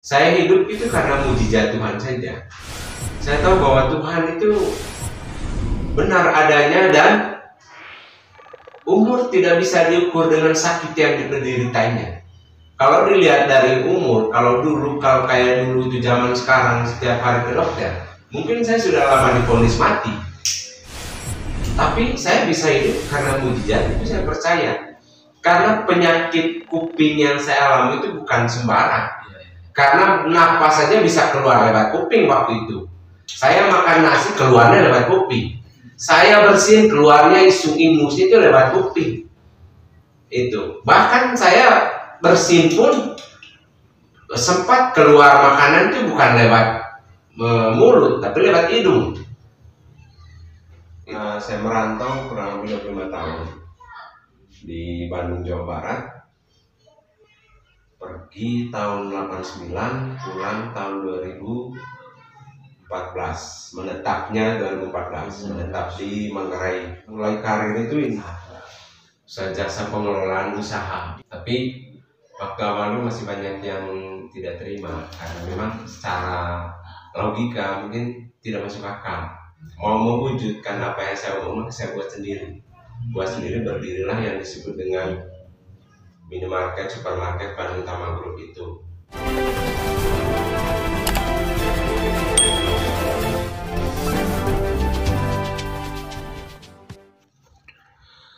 Saya hidup itu karena mujizat Tuhan saja. Saya tahu bahwa Tuhan itu benar adanya dan umur tidak bisa diukur dengan sakit yang dideritanya. Kalau dilihat dari umur, kalau kayak dulu itu zaman sekarang setiap hari ke dokter, mungkin saya sudah lama divonis mati. Tapi saya bisa hidup karena mujizat itu saya percaya. Karena penyakit kuping yang saya alami itu bukan sembarang. Karena napas saja bisa keluar lewat kuping waktu itu. Saya makan nasi keluarnya lewat kuping. Saya bersin keluarnya ingus itu lewat kuping. Itu. Bahkan saya bersin pun sempat keluar makanan itu bukan lewat mulut, tapi lewat hidung. Saya merantau kurang lebih 25 tahun di Bandung, Jawa Barat. Pergi tahun 89, pulang tahun 2014, menetapnya 2014, menetap di Manggarai. Mulai karir itu ini, jasa pengelolaan usaha. Tapi waktu awal masih banyak yang tidak terima, karena memang secara logika mungkin tidak masuk akal. Mau mewujudkan apa yang saya omong, saya buat sendiri. Buat sendiri, berdirilah yang disebut dengan minimarket, supermarket Bandung Utama Group itu.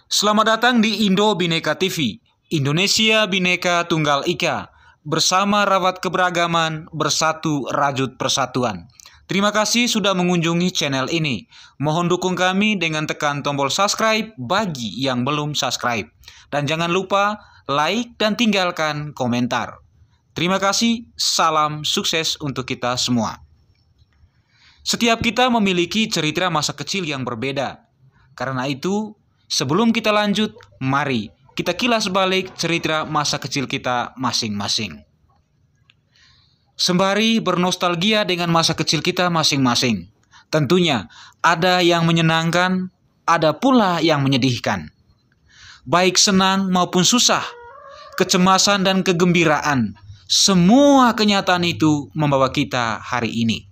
Selamat datang di Indo Bhinneka TV, Indonesia Bhinneka Tunggal Ika. Bersama rawat keberagaman, bersatu rajut persatuan. Terima kasih sudah mengunjungi channel ini. Mohon dukung kami dengan tekan tombol subscribe bagi yang belum subscribe. Dan jangan lupa like dan tinggalkan komentar. Terima kasih, salam sukses untuk kita semua. Setiap kita memiliki cerita masa kecil yang berbeda. Karena itu, sebelum kita lanjut, mari kita kilas balik cerita masa kecil kita masing-masing. Sembari bernostalgia dengan masa kecil kita masing-masing. Tentunya ada yang menyenangkan, ada pula yang menyedihkan. Baik senang maupun susah, kecemasan dan kegembiraan, semua kenyataan itu membawa kita hari ini.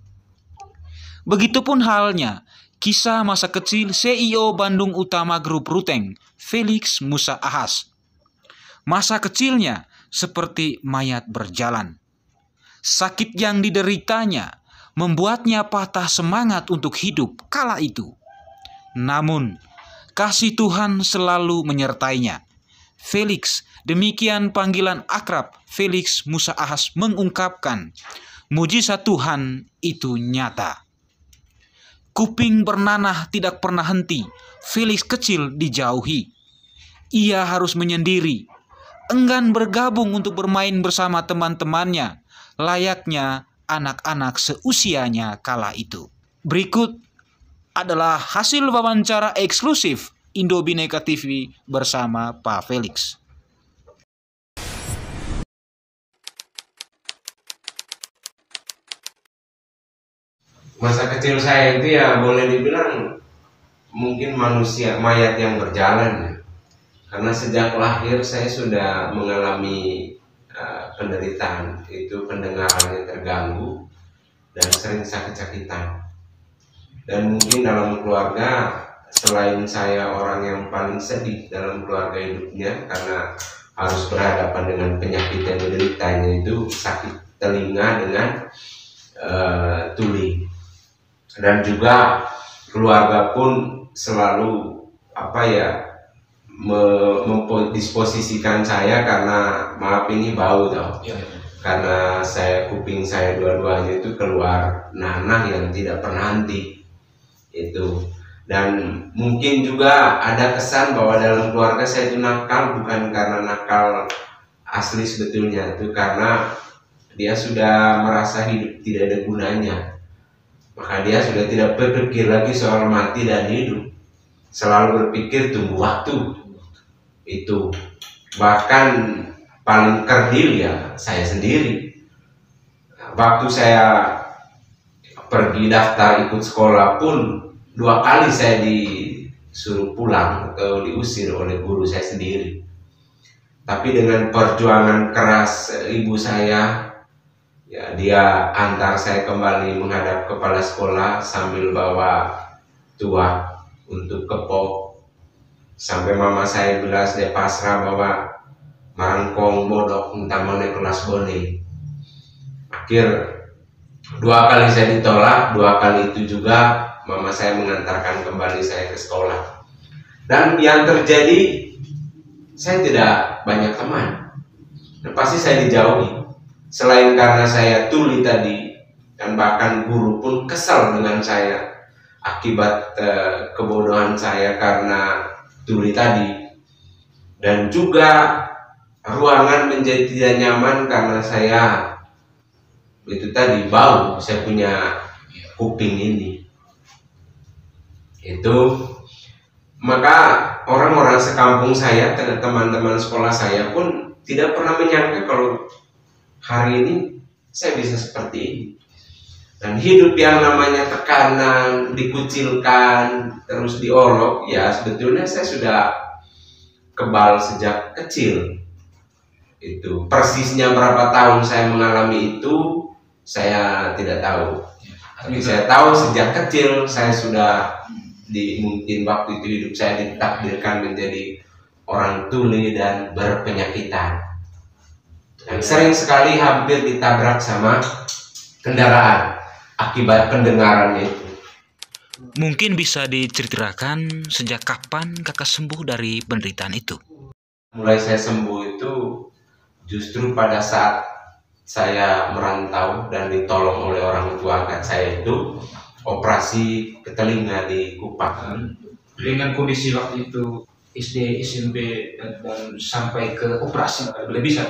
Begitupun halnya kisah masa kecil CEO Bandung Utama Group Ruteng, Felix Musa Ahas. Masa kecilnya seperti mayat berjalan. Sakit yang dideritanya membuatnya patah semangat untuk hidup kala itu. Namun, kasih Tuhan selalu menyertainya. Felix, demikian panggilan akrab Felix Musa Ahas, mengungkapkan, mujizat Tuhan itu nyata. Kuping bernanah tidak pernah henti, Felix kecil dijauhi. Ia harus menyendiri, enggan bergabung untuk bermain bersama teman-temannya, layaknya anak-anak seusianya kala itu. Berikut adalah hasil wawancara eksklusif Indo Bhinneka TV bersama Pak Felix. Masa kecil saya itu ya boleh dibilang mungkin manusia mayat yang berjalan. Karena sejak lahir saya sudah mengalami penderitaan, itu pendengarannya terganggu dan sering sakit-sakitan. Dan mungkin dalam keluarga, selain saya orang yang paling sedih dalam keluarga hidupnya karena harus berhadapan dengan penyakit yang dideritanya, itu sakit telinga dengan tuli. Dan juga keluarga pun selalu mendisposisikan saya karena maaf ini bau tau. Karena kuping saya dua-duanya itu keluar nanah yang tidak pernah henti itu. Dan mungkin juga ada kesan bahwa dalam keluarga saya itu nakal, bukan karena nakal asli sebetulnya, itu karena dia sudah merasa hidup tidak ada gunanya, maka dia sudah tidak berpikir lagi soal mati dan hidup, selalu berpikir tunggu waktu. Itu bahkan paling kerdil ya saya sendiri. Waktu saya pergi daftar ikut sekolah pun 2 kali saya disuruh pulang atau diusir oleh guru saya sendiri. Tapi dengan perjuangan keras ibu saya Ya, dia antar saya kembali menghadap kepala sekolah sambil bawa tuak untuk kepok. Sampai mama saya bilang saya pasrah bahwa marangkong bodok entah mana kelas bone. Akhir 2 kali saya ditolak, 2 kali itu juga mama saya mengantarkan kembali saya ke sekolah. Dan yang terjadi, saya tidak banyak teman. Dan pasti saya dijauhi. Selain karena saya tuli tadi, dan bahkan guru pun kesal dengan saya akibat kebodohan saya karena tuli tadi. Dan juga ruangan menjadi tidak nyaman karena saya itu tadi bau, saya punya kuping ini. Itu maka orang-orang sekampung saya, teman-teman sekolah saya pun tidak pernah menyangka kalau hari ini saya bisa seperti ini. Dan hidup yang namanya tekanan, dikucilkan, terus diolok, ya sebetulnya saya sudah kebal sejak kecil. Itu persisnya berapa tahun saya mengalami itu saya tidak tahu. Tapi saya tahu sejak kecil saya sudah mungkin waktu itu hidup saya ditakdirkan menjadi orang tuli dan berpenyakitan. Dan sering sekali hampir ditabrak sama kendaraan akibat pendengarannya itu. Mungkin bisa diceritakan sejak kapan kakak sembuh dari penderitaan itu? Mulai saya sembuh itu justru pada saat saya merantau dan ditolong oleh orang tua angkat saya itu operasi ke telinga di Kupang. Dengan kondisi waktu itu SD, SMP dan sampai ke operasi boleh bisa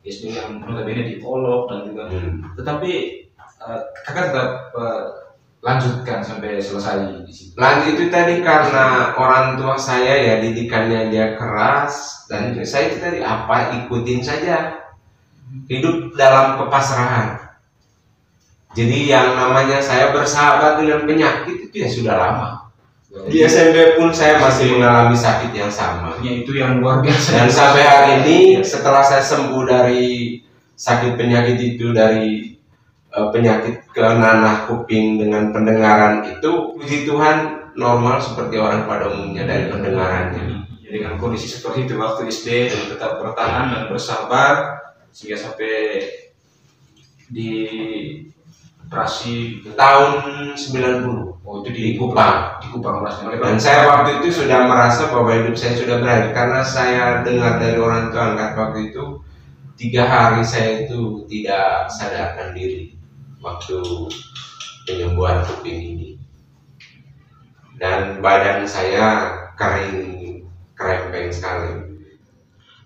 SD yang notabene ditolak dan juga tetapi kakak tetap lanjutkan sampai selesai di situ. Lanjut itu tadi karena orang tua saya ya didikannya dia keras dan saya itu tadi apa ikutin saja, hidup dalam kepasrahan. Jadi yang namanya saya bersahabat dengan penyakit itu ya sudah lama. Di SMP pun saya masih mengalami sakit yang sama. Ya, itu yang luar biasa. Dan sampai hari ini setelah saya sembuh dari sakit penyakit itu, dari penyakit ke nanah kuping dengan pendengaran itu, puji Tuhan normal seperti orang pada umumnya dari pendengarannya. Ya, dengan kondisi seperti itu waktu SD dan tetap bertahan dan bersabar sehingga sampai di operasi tahun 90. Oh, itu di Kupang. Di Kupang operasi. Dan saya waktu itu sudah merasa bahwa hidup saya sudah berakhir karena saya dengar dari orang tua angkat waktu itu 3 hari saya itu tidak sadarkan diri waktu penyembuhan kuping ini. Dan badan saya kering, krempeng sekali.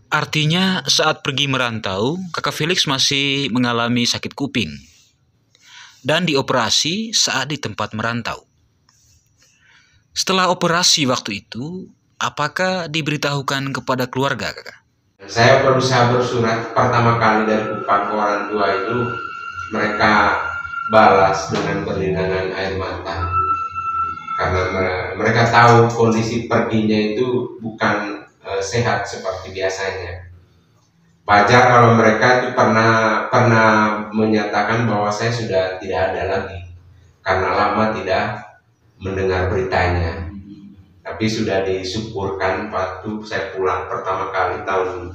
Artinya saat pergi merantau, kakak Felix masih mengalami sakit kuping dan dioperasi saat di tempat merantau. Setelah operasi waktu itu, apakah diberitahukan kepada keluarga, kakak? Saya berusaha bersurat pertama kali dari Kupang ke orang tua itu, mereka balas dengan berlinangan air mata. Karena mereka tahu kondisi perginya itu bukan sehat seperti biasanya. Wajar kalau mereka itu pernah menyatakan bahwa saya sudah tidak ada lagi karena lama tidak mendengar beritanya. Tapi sudah disyukurkan waktu saya pulang pertama kali tahun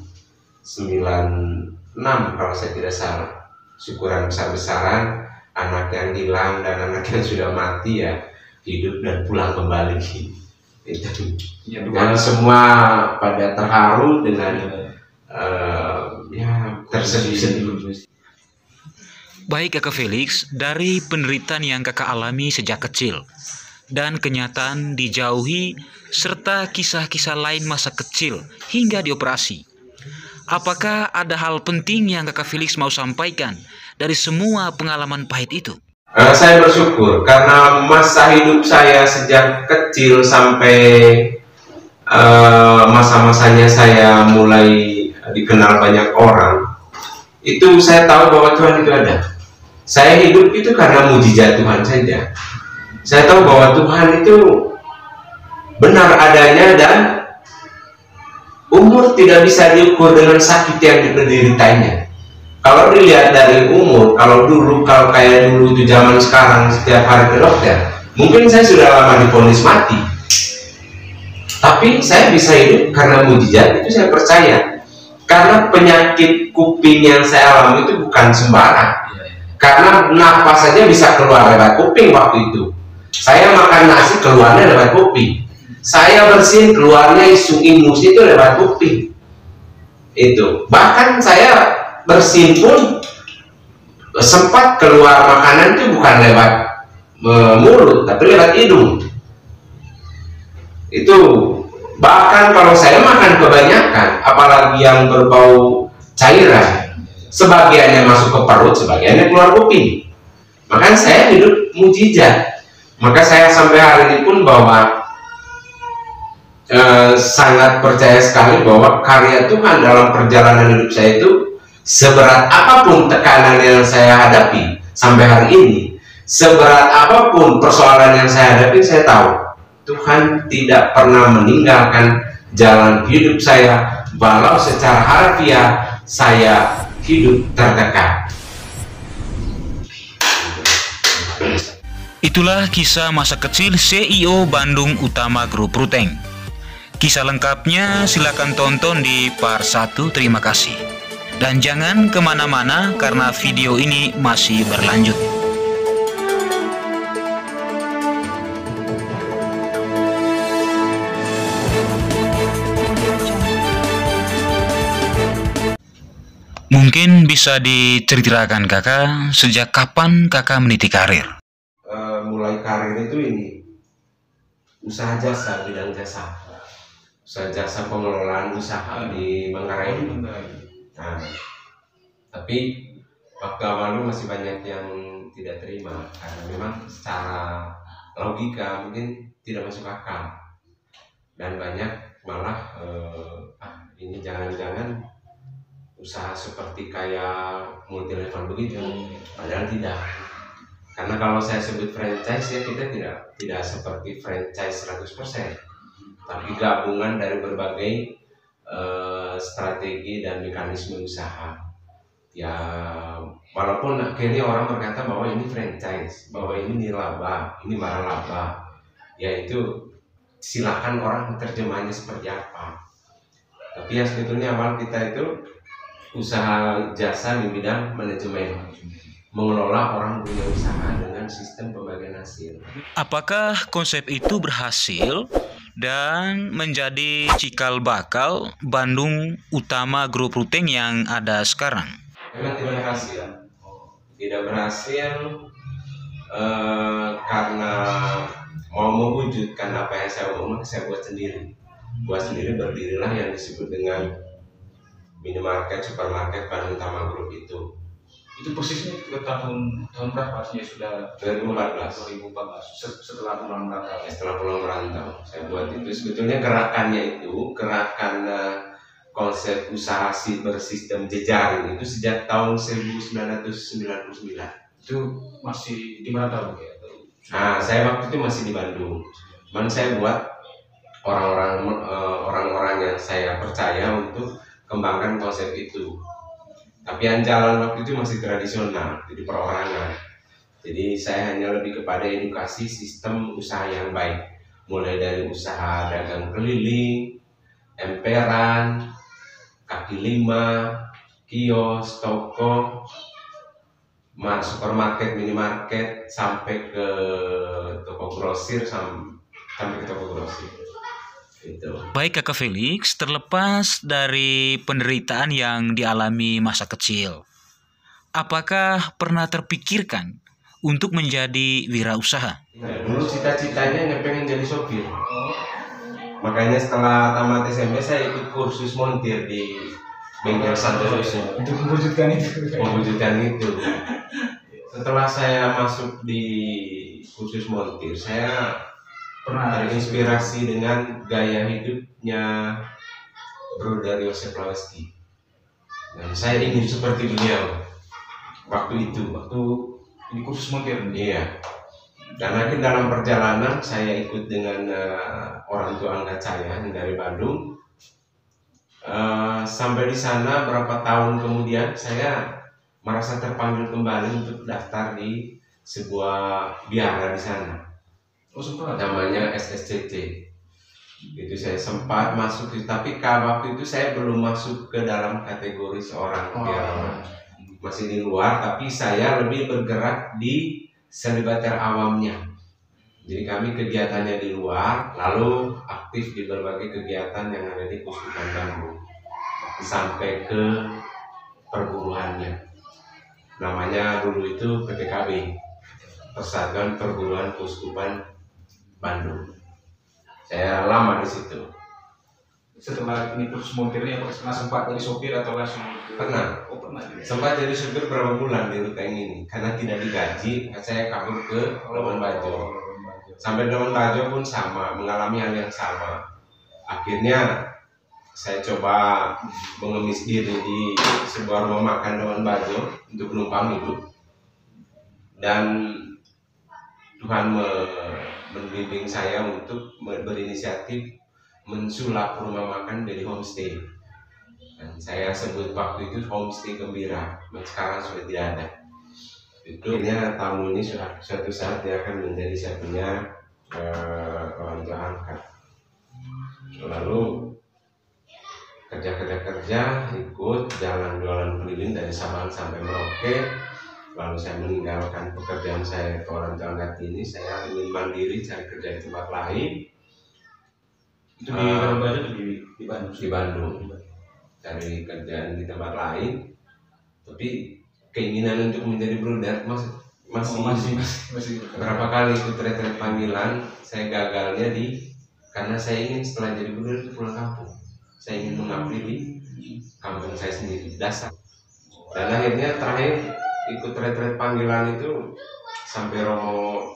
96 kalau saya tidak salah. Syukuran besar-besaran, anak yang hilang dan anak yang sudah mati ya hidup dan pulang kembali. Itu. Dan semua pada terharu dengan tersedih-sedih. Baik kakak Felix, dari penderitaan yang kakak alami sejak kecil dan kenyataan dijauhi serta kisah-kisah lain masa kecil hingga dioperasi, apakah ada hal penting yang kakak Felix mau sampaikan dari semua pengalaman pahit itu? Saya bersyukur karena masa hidup saya sejak kecil sampai masa-masanya saya mulai dikenal banyak orang, itu saya tahu bahwa Tuhan itu ada. Saya hidup itu karena mujizat Tuhan saja. Saya tahu bahwa Tuhan itu benar adanya dan umur tidak bisa diukur dengan sakit yang dideritanya. Kalau dilihat dari umur, kalau kayak dulu itu zaman sekarang setiap hari ke dokter, mungkin saya sudah lama divonis mati. Tapi saya bisa hidup karena mujizat itu, saya percaya. Karena penyakit kuping yang saya alami itu bukan sembarang. Karena napas saja bisa keluar lewat kuping waktu itu. Saya makan nasi keluarnya lewat kuping. Saya bersin keluarnya imus itu lewat kuping. Itu. Bahkan saya bersin pun sempat keluar makanan itu bukan lewat mulut, tapi lewat hidung. Itu. Bahkan kalau saya makan kebanyakan, apalagi yang berbau cairan, sebagiannya masuk ke perut, sebagiannya keluar kuping. Maka saya hidup mujizat. Maka saya sampai hari ini pun bahwa sangat percaya sekali bahwa karya Tuhan dalam perjalanan hidup saya itu, seberat apapun tekanan yang saya hadapi sampai hari ini, seberat apapun persoalan yang saya hadapi, saya tahu Tuhan tidak pernah meninggalkan jalan hidup saya, walau secara harfiah saya hidup tertekan. Itulah kisah masa kecil CEO Bandung Utama Grup Ruteng. Kisah lengkapnya silakan tonton di part 1. Terima kasih. Dan jangan kemana-mana karena video ini masih berlanjut. Mungkin bisa diceritakan kakak, sejak kapan kakak meniti karir? Mulai karir itu ini usaha jasa, bidang jasa, usaha jasa pengelolaan usaha di Manggarai. Nah, tapi waktu awal masih banyak yang tidak terima karena memang secara logika mungkin tidak masuk akal, dan banyak malah ini jangan-jangan usaha seperti kayak multi level begitu, padahal tidak. Karena kalau saya sebut franchise ya, kita tidak seperti franchise 100%, tapi gabungan dari berbagai strategi dan mekanisme usaha. Ya, walaupun akhirnya orang berkata bahwa ini franchise, bahwa ini nirlaba, ini maralaba, yaitu silakan orang terjemahnya seperti apa. Tapi ya sebetulnya awal kita itu usaha jasa di bidang manajemen, mengelola orang punya usaha dengan sistem pembagian hasil. Apakah konsep itu berhasil dan menjadi cikal bakal Bandung Utama Grup Ruteng yang ada sekarang? Memang tidak berhasil. Tidak berhasil karena mau mewujudkan apa yang saya omong, saya buat sendiri. Berdirilah yang disebut dengan minimarket, supermarket Bandung Utama Grup itu. Itu persisnya ke tahun berapa sih? Sudah 2014. Setelah pulang merantau. Setelah pulang merantau, saya buat itu. Sebetulnya gerakannya itu gerakan konsep usaha bersistem jejaring itu sejak tahun 1999. Itu masih di merantau ya? Nah, saya waktu itu masih di Bandung. Cuman saya buat orang-orang yang saya percaya untuk kembangkan konsep itu. Tapi yang jalan waktu itu masih tradisional, jadi perorangan. Jadi saya hanya lebih kepada edukasi sistem usaha yang baik, mulai dari usaha dagang keliling, emperan, kaki lima, kios, toko, supermarket, minimarket, sampai ke toko grosir, sampai ke toko grosir. Gitu. Baik Kakak Felix, terlepas dari penderitaan yang dialami masa kecil, apakah pernah terpikirkan untuk menjadi wirausaha? Nah, dulu cita-citanya pengen jadi sopir. Makanya setelah tamat SMP saya ikut kursus montir di bengkel Santoso untuk mewujudkan itu. Setelah saya masuk di kursus montir, saya pernah terinspirasi dengan gaya hidupnya Brother Yosef Laweski. Dan saya ingin seperti beliau waktu itu, waktu ini kursus montir. Iya. Dan akhirnya dalam perjalanan saya ikut dengan orang tua angkat saya yang dari Bandung. Sampai di sana berapa tahun kemudian saya merasa terpanggil kembali untuk daftar di sebuah biara di sana. Oh, sempat. Namanya SSCC. Itu saya sempat masuk, tapi waktu itu saya belum masuk ke dalam kategori seorang biarawan. Masih di luar, tapi saya lebih bergerak di selibater awamnya. Jadi kami kegiatannya di luar, lalu aktif di berbagai kegiatan yang ada di Kuskupan Bandung sampai ke perguruannya. Namanya dulu itu PPKB, Persatuan Perguruan Kuskupan Bandung. Saya lama di situ. Setelah ini kursus montirnya, apakah sempat jadi sopir atau langsung? Pernah. Oh, pernah. Sempat jadi supir berapa bulan di rute ini, karena tidak digaji, saya kabur ke Labuan Bajo. Sampai Labuan Bajo pun sama, mengalami hal yang sama. Akhirnya saya coba mengemis diri di sebuah rumah makan Labuan Bajo untuk menumpang hidup. Dan Tuhan membimbing saya untuk berinisiatif mensulap rumah makan dari homestay. Dan saya sebut waktu itu homestay gembira, sekarang sudah tidak ada. Itu akhirnya tamu ini suatu saat dia akan menjadi saya punya orang tua angkat. Lalu kerja ikut jalan jualan keliling dari Sabang sampai Merauke. Lalu saya meninggalkan pekerjaan saya ke orang tua angkat ini. Saya ingin mandiri, cari kerja di tempat lain. Itu di Labuan Bajo, di Bandung. Di Bandung. Cari kerjaan di tempat lain, tapi keinginan untuk menjadi bruder masih berapa kali ikut retret panggilan. Saya gagalnya karena saya ingin setelah jadi bruder itu pulang kampung. Saya ingin mengabdi di kampung saya sendiri, dasar. Dan akhirnya terakhir ikut retret panggilan itu sampai Romo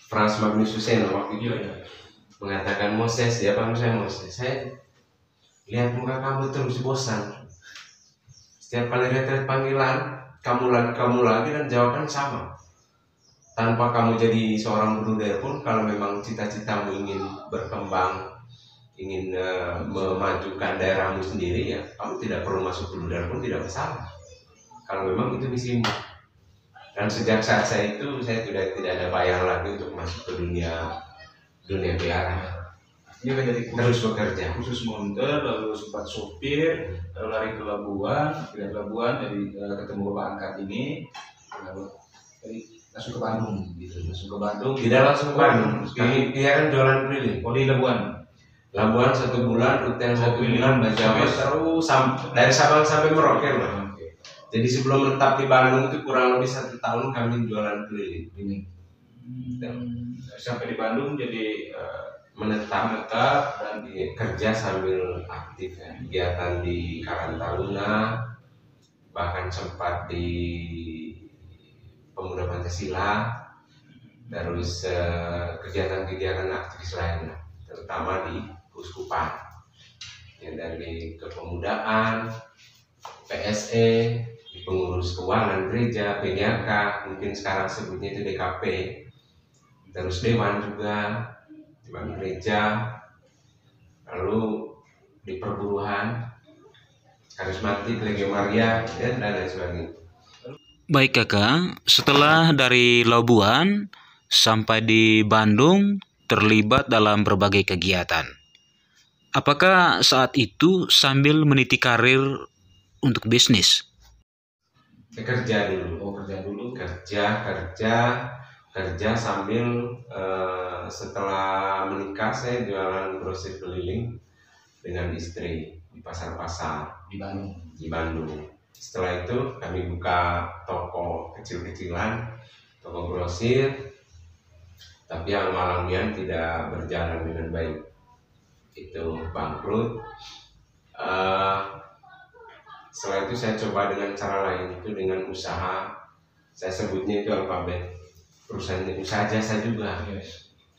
Frans Magnus Suseno waktu itu mengatakan, Moses, dia panggil saya Moses. Saya lihat muka kamu terus bosan. Setiap kali retret panggilan, kamu lagi dan jawaban sama. Tanpa kamu jadi seorang bruder pun, kalau memang cita-citamu ingin berkembang, ingin memajukan daerahmu sendiri, ya kamu tidak perlu masuk bruder pun tidak masalah. Kalau memang itu misimu. Dan sejak saat saya itu, saya tidak ada bayang lagi untuk masuk ke dunia biara. Ini kan jadi terus bekerja, khusus monter, lalu sempat sopir, lalu lari ke Labuan, jadi ketemu bapak angkat ini, lalu langsung ke Bandung, gitu. Tidak langsung ke Bandung, dia kan jualan keliling. Oh, di Labuan. Labuan 1 bulan, rute yang 1 bulan, Jawa terus dari Sabang sampai Merauke lah. Jadi sebelum menetap di Bandung itu kurang lebih 1 tahun kami jualan keliling ini. Sampai di Bandung jadi menetap dan kerja sambil aktif ya. Kegiatan di Karang Taruna, bahkan sempat di Pemuda Pancasila, terus kegiatan-kegiatan aktivis lain, terutama di Kuskupan ya, dari kepemudaan, PSE, di pengurus keuangan gereja, PDAK, mungkin sekarang sebutnya itu DKP, terus Dewan juga, Dewan Gereja, lalu di perburuhan, karismatik, Legio Maria, dan lain sebagainya. Baik kakak, setelah dari Labuan sampai di Bandung terlibat dalam berbagai kegiatan. Apakah saat itu sambil meniti karir untuk bisnis? Kerja dulu, kerja sambil setelah menikah saya jualan grosir keliling dengan istri di pasar-pasar di Bandung. Setelah itu kami buka toko kecil-kecilan, toko grosir, tapi yang alamiah tidak berjalan dengan baik, itu bangkrut. Setelah itu saya coba dengan cara lain, itu dengan usaha, saya sebutnya itu alfabet, perusahaan usaha jasa juga,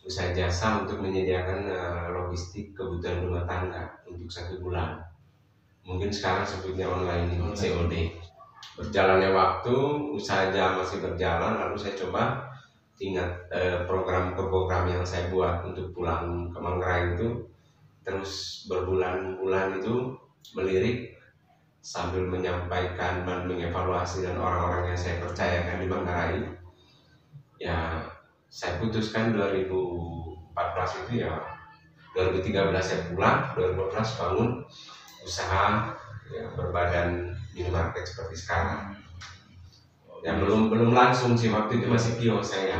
usaha jasa untuk menyediakan logistik kebutuhan rumah tangga untuk 1 bulan. Mungkin sekarang sebutnya online ini, COD. Berjalannya waktu, usaha jasa masih berjalan, lalu saya coba ingat program yang saya buat untuk pulang ke Manggarai itu, terus berbulan-bulan itu melirik sambil menyampaikan dan mengevaluasi dan orang-orang yang saya percayakan di Manggarai, ya saya putuskan 2014 itu ya 2013 saya pulang, 2014 bangun usaha ya, berbadan minimarket seperti sekarang. Ya belum langsung sih, waktu itu masih kios saya,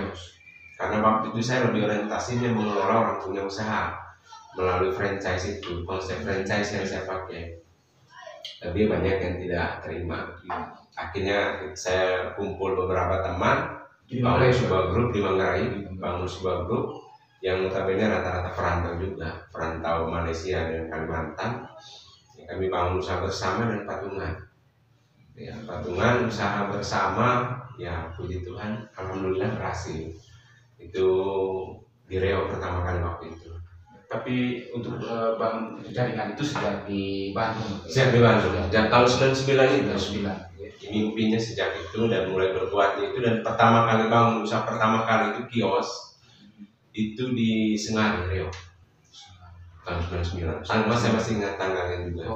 karena waktu itu saya lebih orientasinya mengelola orang punya usaha melalui franchise itu, konsep franchise yang saya pakai. Tapi banyak yang tidak terima. Akhirnya saya kumpul beberapa teman, bangun sebuah grup di Manggarai, bangun sebuah grup yang notabene rata-rata perantau juga, perantau Malaysia dan Kalimantan. Kami bangun usaha bersama dan patungan. Ya, patungan usaha bersama, ya puji Tuhan, alhamdulillah berhasil. Itu di Riau pertama kali waktu itu. Tapi untuk jaringan itu sejak di Bandung. Sejak di Bandung, sejak tahun 99 itu. 99. Mimpinya sejak itu dan mulai berbuatnya itu, dan pertama kali bangun usaha pertama kali itu kios itu di Sengari, Riau. Tahun 99. Tanggal saya masih ingat tanggalnya juga.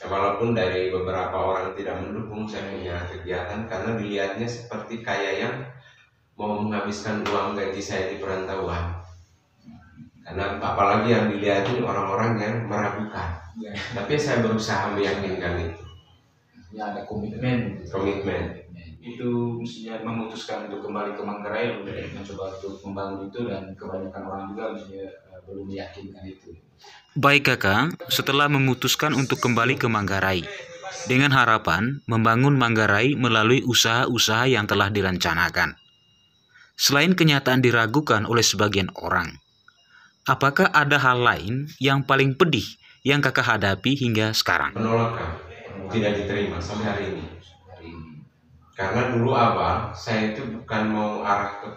Ya, walaupun dari beberapa orang tidak mendukung saya punya kegiatan karena dilihatnya seperti kayak yang mau menghabiskan uang gaji saya di perantauan. Karena apalagi yang dilihatin orang-orang yang meragukan. Ya. Tapi saya berusaha meyakinkan itu. Ya ada komitmen. Itu mestinya memutuskan untuk kembali ke Manggarai, mencoba untuk membangun itu, dan kebanyakan orang juga mestinya belum meyakinkan itu. Baik Kakak, setelah memutuskan untuk kembali ke Manggarai, dengan harapan membangun Manggarai melalui usaha-usaha yang telah direncanakan. Selain kenyataan diragukan oleh sebagian orang, apakah ada hal lain yang paling pedih yang Kakak hadapi hingga sekarang? Penolakan, tidak diterima sampai hari ini. Karena dulu awal saya itu bukan mau arah ke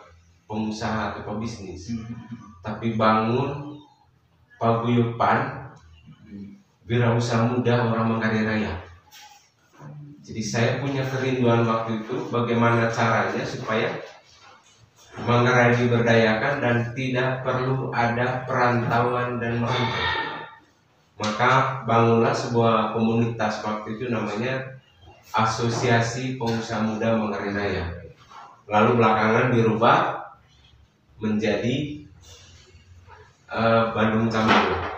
pengusaha atau pebisnis, tapi bangun paguyuban wirausaha muda orang Manggarai Raya. Jadi saya punya kerinduan waktu itu bagaimana caranya supaya Manggarai diberdayakan dan tidak perlu ada perantauan dan merantau. Maka bangunlah sebuah komunitas waktu itu namanya Asosiasi Pengusaha Muda Manggarai Raya. Lalu belakangan dirubah menjadi Bandung Tangguh.